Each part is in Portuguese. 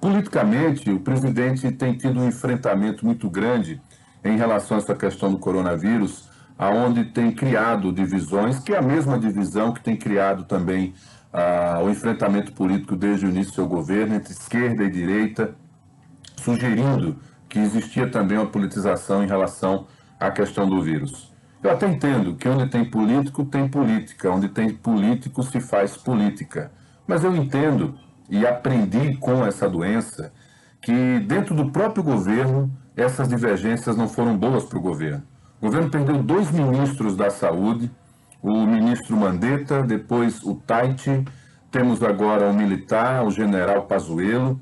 Politicamente, o presidente tem tido um enfrentamento muito grande em relação a essa questão do coronavírus, aonde tem criado divisões, que é a mesma divisão que tem criado também o enfrentamento político desde o início do seu governo, entre esquerda e direita, sugerindo que existia também uma politização em relação à questão do vírus. Eu até entendo que onde tem político, tem política, onde tem político, se faz política. Mas eu entendo e aprendi com essa doença que dentro do próprio governo essas divergências não foram boas para o governo. O governo perdeu 2 ministros da saúde, o ministro Mandetta, depois o Taiti, temos agora o militar, o general Pazuello,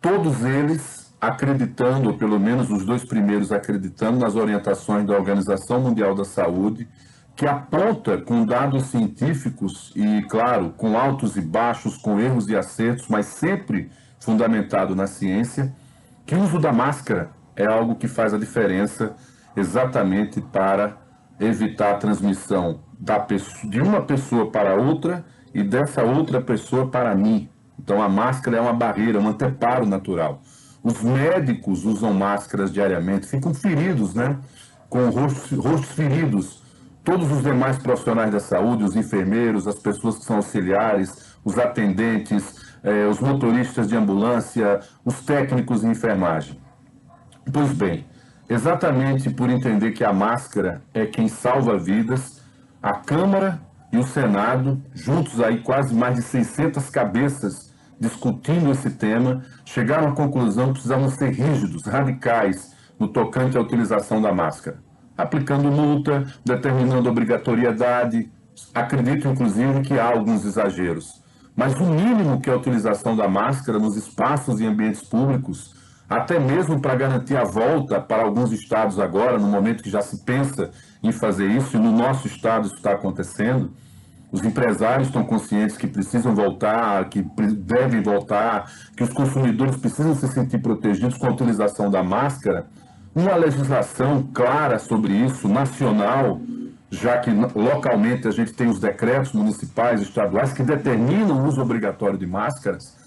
todos eles acreditando, ou pelo menos os 2 primeiros acreditando nas orientações da Organização Mundial da Saúde, que aponta com dados científicos e, claro, com altos e baixos, com erros e acertos, mas sempre fundamentado na ciência, que o uso da máscara é algo que faz a diferença exatamente para evitar a transmissão de uma pessoa para outra e dessa outra pessoa para mim. Então a máscara é uma barreira, um anteparo natural. Os médicos usam máscaras diariamente, ficam feridos, né? Com rostos feridos. Todos os demais profissionais da saúde, os enfermeiros, as pessoas que são auxiliares, os atendentes, os motoristas de ambulância, os técnicos de enfermagem. Pois bem, exatamente por entender que a máscara é quem salva vidas, a Câmara e o Senado, juntos aí quase mais de 600 cabeças discutindo esse tema, chegaram à conclusão que precisavam ser rígidos, radicais, no tocante à utilização da máscara. Aplicando multa, determinando obrigatoriedade, acredito inclusive que há alguns exageros. Mas o mínimo que é a utilização da máscara nos espaços e ambientes públicos, até mesmo para garantir a volta para alguns estados agora, no momento que já se pensa em fazer isso, e no nosso estado isso está acontecendo, os empresários estão conscientes que precisam voltar, que devem voltar, que os consumidores precisam se sentir protegidos com a utilização da máscara. Uma legislação clara sobre isso, nacional, já que localmente a gente tem os decretos municipais, estaduais, que determinam o uso obrigatório de máscaras,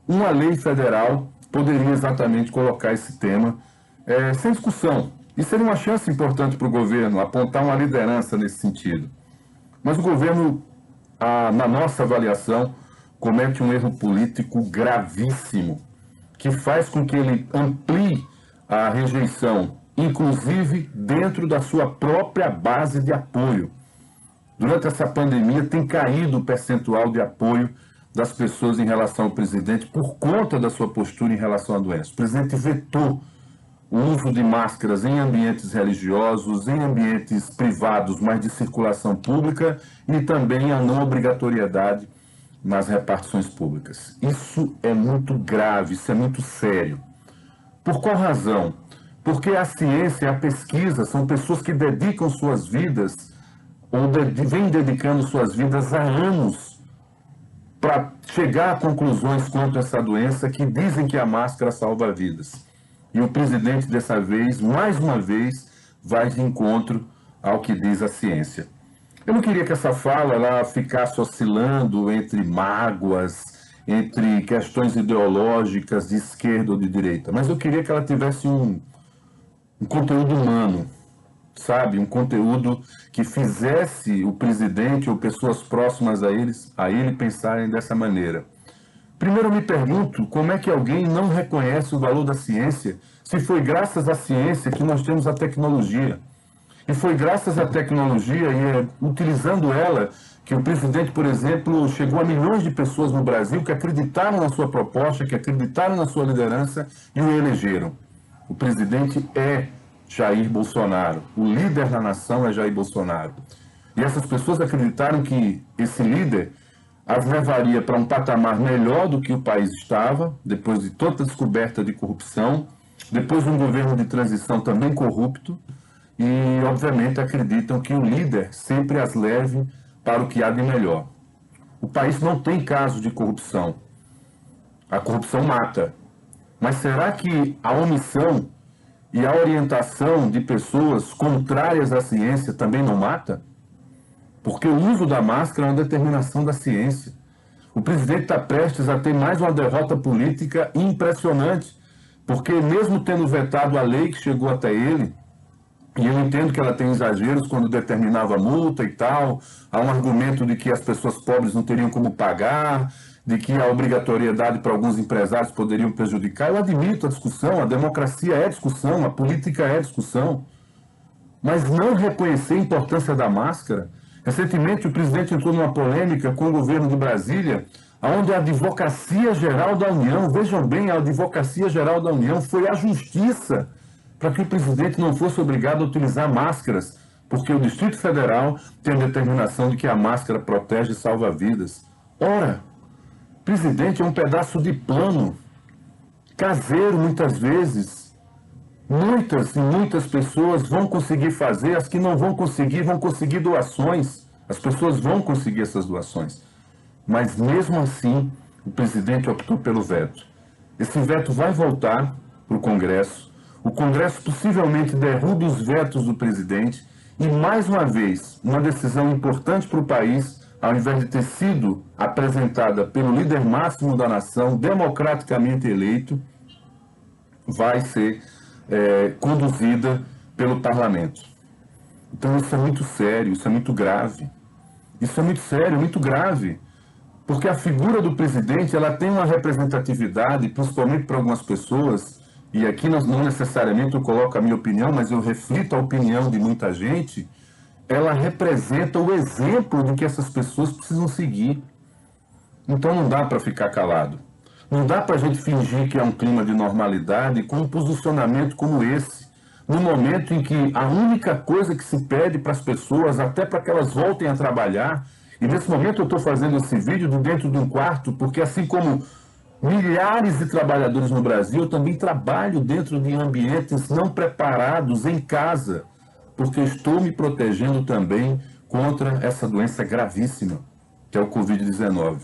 uma lei federal poderia exatamente colocar esse tema sem discussão. E seria uma chance importante para o governo apontar uma liderança nesse sentido. Mas o governo, na nossa avaliação, comete um erro político gravíssimo, que faz com que ele amplie a rejeição, inclusive dentro da sua própria base de apoio. Durante essa pandemia tem caído o percentual de apoio das pessoas em relação ao presidente por conta da sua postura em relação à doença. O presidente vetou o uso de máscaras em ambientes religiosos, em ambientes privados, mas de circulação pública, e também a não obrigatoriedade nas repartições públicas. Isso é muito grave, isso é muito sério. Por qual razão? Porque a ciência, a pesquisa, são pessoas que dedicam suas vidas, ou vêm dedicando suas vidas há anos, para chegar a conclusões quanto a essa doença que dizem que a máscara salva vidas. E o presidente, dessa vez, mais uma vez, vai de encontro ao que diz a ciência. Eu não queria que essa fala ela ficasse oscilando entre mágoas, entre questões ideológicas de esquerda ou de direita, mas eu queria que ela tivesse um conteúdo humano, sabe? Um conteúdo que fizesse o presidente ou pessoas próximas a ele pensarem dessa maneira. Primeiro eu me pergunto como é que alguém não reconhece o valor da ciência se foi graças à ciência que nós temos a tecnologia. E foi graças à tecnologia e utilizando ela que o presidente, por exemplo, chegou a milhões de pessoas no Brasil que acreditaram na sua proposta, que acreditaram na sua liderança e o elegeram. O presidente é Jair Bolsonaro. O líder da nação é Jair Bolsonaro. E essas pessoas acreditaram que esse líder as levaria para um patamar melhor do que o país estava, depois de toda a descoberta de corrupção, depois de um governo de transição também corrupto, e obviamente acreditam que o líder sempre as leve para o que há de melhor. O país não tem caso de corrupção. A corrupção mata. Mas será que a omissão e a orientação de pessoas contrárias à ciência também não mata? Porque o uso da máscara é uma determinação da ciência. O presidente está prestes a ter mais uma derrota política impressionante, porque mesmo tendo vetado a lei que chegou até ele, e eu entendo que ela tem exageros quando determinava multa e tal, há um argumento de que as pessoas pobres não teriam como pagar, de que a obrigatoriedade para alguns empresários poderiam prejudicar. Eu admito a discussão, a democracia é discussão, a política é discussão, mas não reconhecer a importância da máscara. Recentemente, o presidente entrou numa polêmica com o governo de Brasília, onde a Advocacia Geral da União, vejam bem, a Advocacia Geral da União foi à Justiça para que o presidente não fosse obrigado a utilizar máscaras, porque o Distrito Federal tem a determinação de que a máscara protege e salva vidas. Ora, presidente é um pedaço de pano, caseiro muitas vezes. Muitas e muitas pessoas vão conseguir fazer, as que não vão conseguir doações. As pessoas vão conseguir essas doações. Mas mesmo assim, o presidente optou pelo veto. Esse veto vai voltar para o Congresso. O Congresso possivelmente derruba os vetos do presidente e, mais uma vez, uma decisão importante para o país, ao invés de ter sido apresentada pelo líder máximo da nação, democraticamente eleito, vai ser conduzida pelo parlamento. Então isso é muito sério, isso é muito grave. Isso é muito sério, muito grave. Porque a figura do presidente, ela tem uma representatividade, principalmente para algumas pessoas, e aqui não necessariamente eu coloco a minha opinião, mas eu reflito a opinião de muita gente, ela representa o exemplo de que essas pessoas precisam seguir. Então não dá para ficar calado. Não dá para a gente fingir que é um clima de normalidade com um posicionamento como esse, no momento em que a única coisa que se pede para as pessoas, até para que elas voltem a trabalhar, e nesse momento eu estou fazendo esse vídeo de dentro de um quarto, porque assim como milhares de trabalhadores no Brasil, eu também trabalho dentro de ambientes não preparados em casa, porque estou me protegendo também contra essa doença gravíssima, que é o Covid-19.